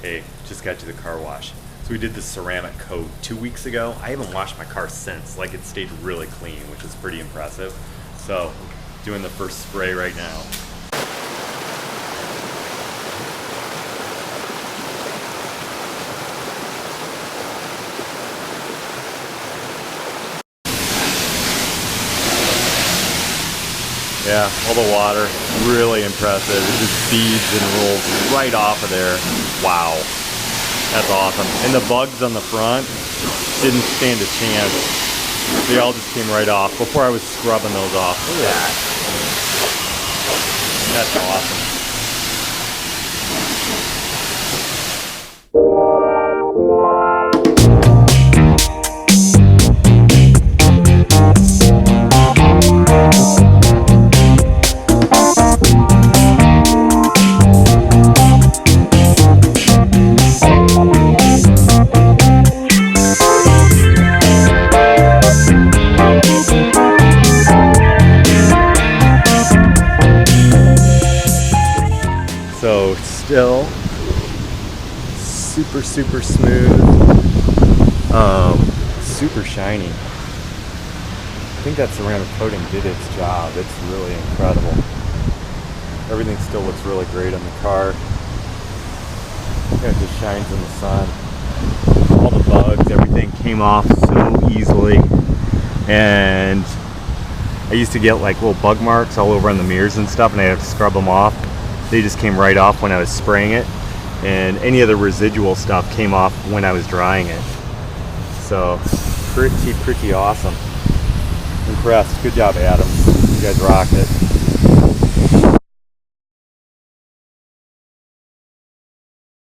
Hey, just got to the car wash. So we did the ceramic coat 2 weeks ago. I haven't washed my car since. Like, it stayed really clean, which is pretty impressive. So, doing the first spray right now. Yeah, all the water, really impressive. It just beads and rolls right off of there. Wow, that's awesome. And the bugs on the front didn't stand a chance. They all just came right off before I was scrubbing those off. Look at that. That's awesome. So it's still super smooth, super shiny. I think that ceramic coating did its job. It's really incredible. Everything still looks really great on the car. It just shines in the sun. All the bugs, everything came off so easily. And I used to get like little bug marks all over on the mirrors and stuff, and I had to scrub them off. They just came right off when I was spraying it, and any of the residual stuff came off when I was drying it. So pretty awesome. Impressed. Good job, Adam. You guys rocked it.